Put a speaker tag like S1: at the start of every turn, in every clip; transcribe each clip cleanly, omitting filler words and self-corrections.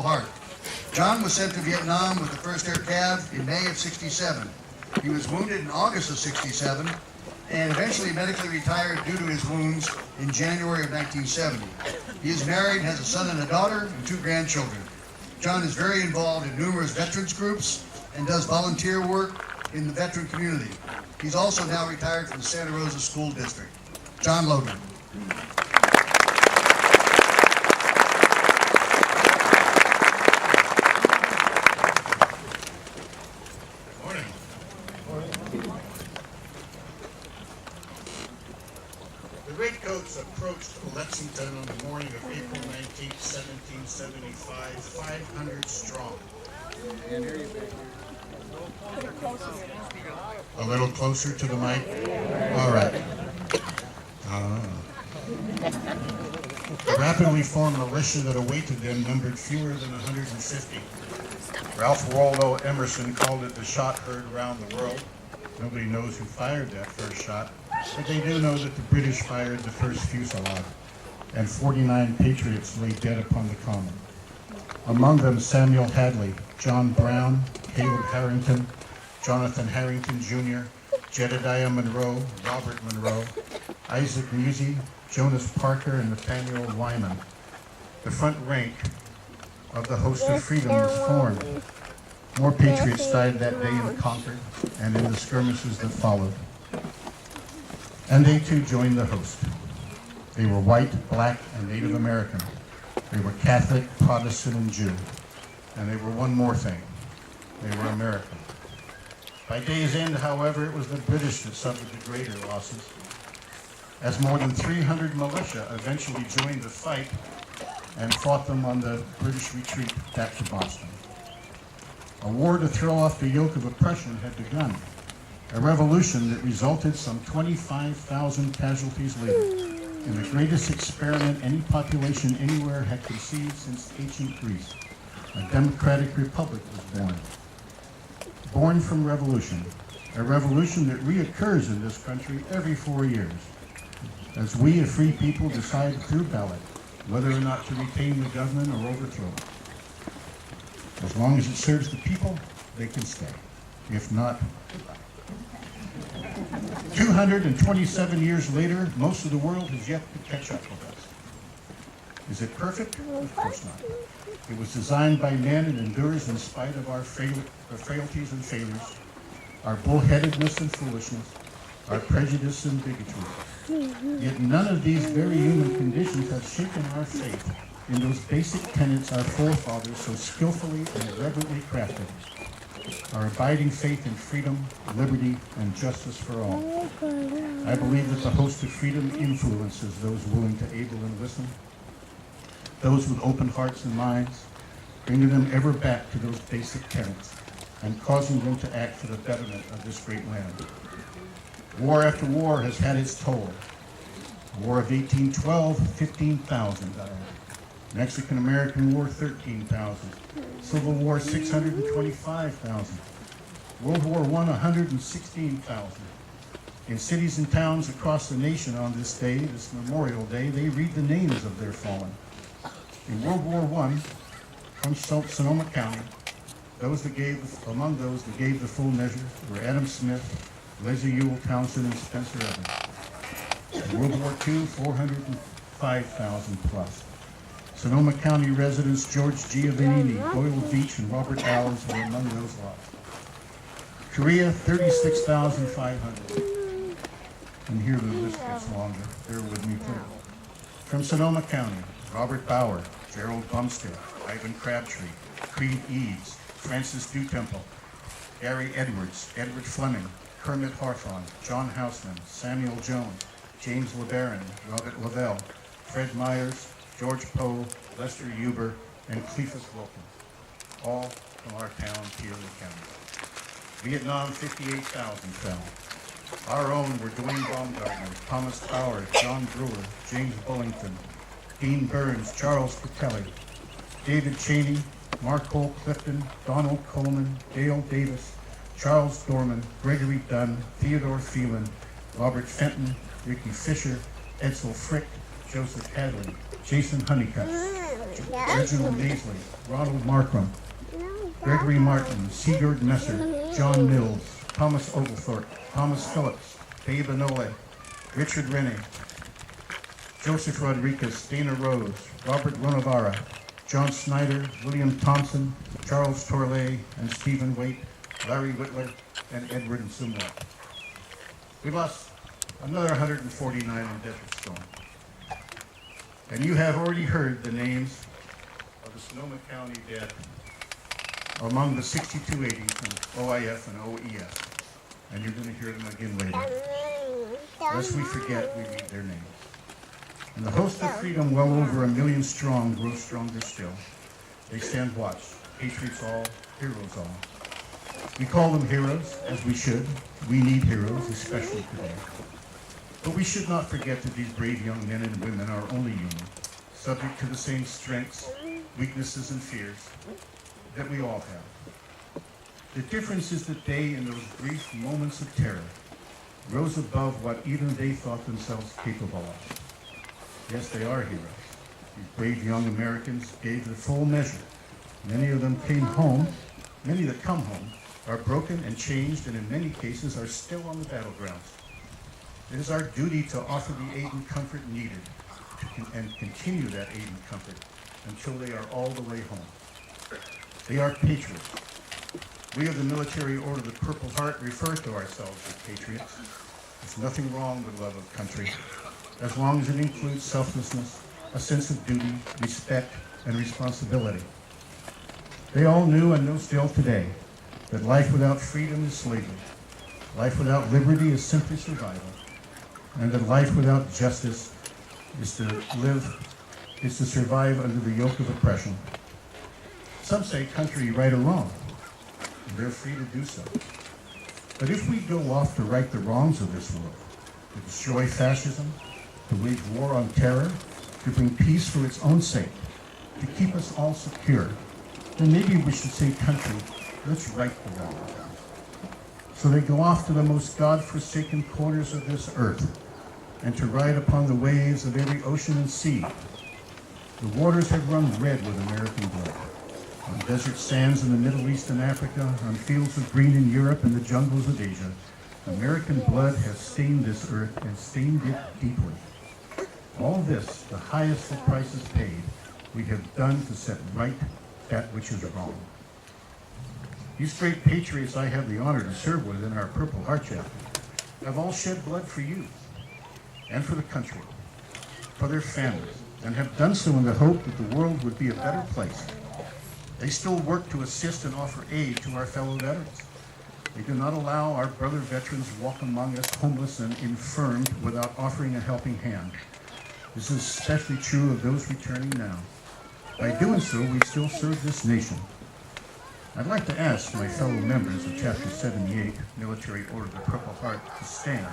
S1: Heart. John was sent to Vietnam with the 1st Air Cav in May of '67. He was wounded in August of '67 and eventually medically retired due to his wounds in January of 1970. He is married, has a son and a daughter, and 2 grandchildren. John is very involved in numerous veterans groups and does volunteer work in the veteran community. He's also now retired from the Santa Rosa School District. John Logan.
S2: The Redcoats approached Lexington on the morning of April 19, 1775, 500 strong. A little closer to the mic? All right. The rapidly formed militia that awaited them numbered fewer than 150. Ralph Waldo Emerson called it the shot heard round the world. Nobody knows who fired that first shot, but they do know that the British fired the first fusillade, and 49 patriots lay dead upon the common. Among them Samuel Hadley, John Brown, Caleb Harrington, Jonathan Harrington Jr., Jedediah Monroe, Robert Monroe, Isaac Musey, Jonas Parker, and Nathaniel Wyman. The front rank of the host of freedom was formed. More patriots died that day in Concord and in the skirmishes that followed. And they too joined the host. They were white, black, and Native American. They were Catholic, Protestant, and Jew. And they were one more thing. They were American. By day's end, however, it was the British that suffered the greater losses, as more than 300 militia eventually joined the fight and fought them on the British retreat back to Boston. A war to throw off the yoke of oppression had begun. A revolution that resulted some 25,000 casualties later, in the greatest experiment any population anywhere had conceived since ancient Greece. A democratic republic was born. Born from revolution, a revolution that reoccurs in this country every 4 years, as we, a free people, decide through ballot whether or not to retain the government or overthrow it. As long as it serves the people, they can stay. If not, goodbye. 227 years later, most of the world has yet to catch up with us. Is it perfect? Of course not. It was designed by men and endures in spite of our frailties and failures, our bullheadedness and foolishness, our prejudice and bigotry. Yet none of these very human conditions have shaken our faith in those basic tenets our forefathers so skillfully and reverently crafted. Our abiding faith in freedom, liberty, and justice for all. I believe that the host of freedom influences those willing to able and listen, those with open hearts and minds, bringing them ever back to those basic tenets and causing them to act for the betterment of this great land. War after war has had its toll. The War of 1812, 15,000 died. Mexican-American War, 13,000. Civil War, 625,000. World War I, 116,000. In cities and towns across the nation on this day, this Memorial Day, they read the names of their fallen. In World War I, from Sonoma County, among those that gave the full measure were Adam Smith, Leslie Ewell Townsend, and Spencer Evans. In World War II, 405,000 plus. Sonoma County residents George Giovannini, Doyle Beach, and Robert Allens were among those lost. Korea, 36,500. And here the list gets longer. Bear with me, please. From Sonoma County, Robert Bauer, Gerald Bumstead, Ivan Crabtree, Creed Eads, Francis Dutemple, Gary Edwards, Edward Fleming, Kermit Hawthorne, John Houseman, Samuel Jones, James LeBaron, Robert Lavelle, Fred Myers, George Poe, Lester Huber, and Cleophas Wilkins, all from our town, Peoria County. Vietnam, 58,000 fell. Our own were Dwayne Baumgartner, Thomas Howard, John Brewer, James Bullington, Dean Burns, Charles Patelli, David Cheney, Mark Holt Clifton, Donald Coleman, Dale Davis, Charles Dorman, Gregory Dunn, Theodore Phelan, Robert Fenton, Ricky Fisher, Edsel Frick, Joseph Hadley, Jason Honeycutt, Reginald Maisley, Ronald Markram, Gregory Martin, Sigurd Messer, John Mills, Thomas Oglethorpe, Thomas Phillips, Dave Inole, Richard Rennie, Joseph Rodriguez, Dana Rose, Robert Ronavara, John Snyder, William Thompson, Charles Torley, and Stephen Waite, Larry Whitler, and Edward Nsumwa. We lost another 149 in Desert Storm. And you have already heard the names of the Sonoma County dead among the 6280 from OIF and OEF. And you're going to hear them again later. Lest we forget, we read their names. And the host of freedom, well over 1 million strong, grows stronger still. They stand watch, patriots all, heroes all. We call them heroes, as we should. We need heroes, especially today. But we should not forget that these brave young men and women are only human, subject to the same strengths, weaknesses, and fears that we all have. The difference is that they, in those brief moments of terror, rose above what even they thought themselves capable of. Yes, they are heroes. These brave young Americans gave the full measure. Many of them came home. Many that come home are broken and changed, and in many cases are still on the battlegrounds. It is our duty to offer the aid and comfort needed and continue that aid and comfort until they are all the way home. They are patriots. We of the Military Order of the Purple Heart refer to ourselves as patriots. There's nothing wrong with love of country, as long as it includes selflessness, a sense of duty, respect, and responsibility. They all knew and know still today that life without freedom is slavery. Life without liberty is simply survival. And that life without justice is to survive under the yoke of oppression. Some say country right or wrong, and they're free to do so. But if we go off to right the wrongs of this world, to destroy fascism, to wage war on terror, to bring peace for its own sake, to keep us all secure, then maybe we should say, country, let's right the wrongs. So they go off to the most God-forsaken corners of this earth, and to ride upon the waves of every ocean and sea. The waters have run red with American blood. On desert sands in the Middle East and Africa, on fields of green in Europe and the jungles of Asia, American blood has stained this earth and stained it deeply. All this, the highest of prices paid, we have done to set right that which is wrong. These great patriots I have the honor to serve with in our Purple Heart chapter have all shed blood for you and for the country, for their families, and have done so in the hope that the world would be a better place. They still work to assist and offer aid to our fellow veterans. They do not allow our brother veterans walk among us homeless and infirmed without offering a helping hand. This is especially true of those returning now. By doing so, we still serve this nation. I'd like to ask my fellow members of Chapter 78, Military Order of the Purple Heart, to stand.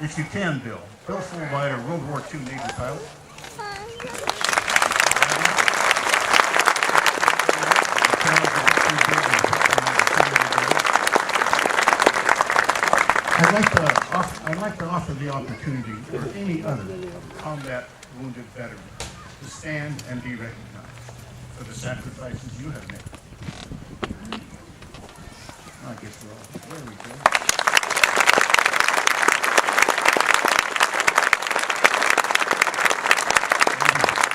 S2: If you can, Bill. Bill Fulbright, a World War II Navy pilot. I'd like to offer the opportunity for any other combat wounded veteran to stand and be recognized for the sacrifices you have made. I guess we're all, there we go.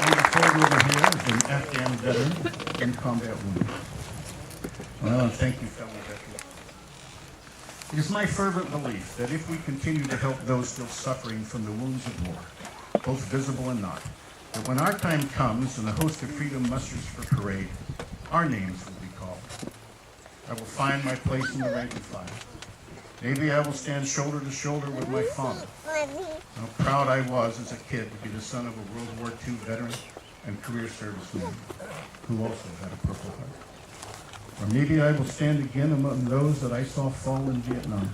S2: And the photo over here is an Afghan veteran in combat wounded. Well, and thank you, fellow veterans. It is my fervent belief that if we continue to help those still suffering from the wounds of war, both visible and not, that when our time comes and the host of freedom musters for parade, our names will be called. I will find my place in the rank and file. Maybe I will stand shoulder to shoulder with my father. How proud I was as a kid to be the son of a World War II veteran and career serviceman who also had a Purple Heart. Or maybe I will stand again among those that I saw fall in Vietnam,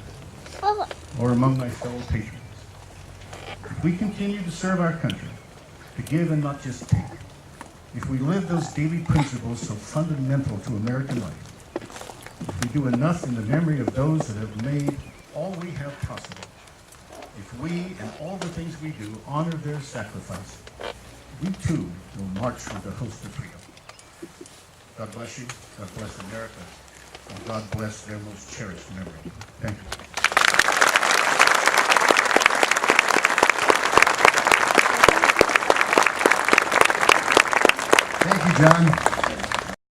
S2: or among my fellow patriots. If we continue to serve our country, to give and not just take, if we live those daily principles so fundamental to American life, if we do enough in the memory of those that have made all we have possible, if we and all the things we do honor their sacrifice, we too will march with the host of freedom. God bless you. God bless America. And God bless their most cherished memory. Thank you.
S1: Thank you, John.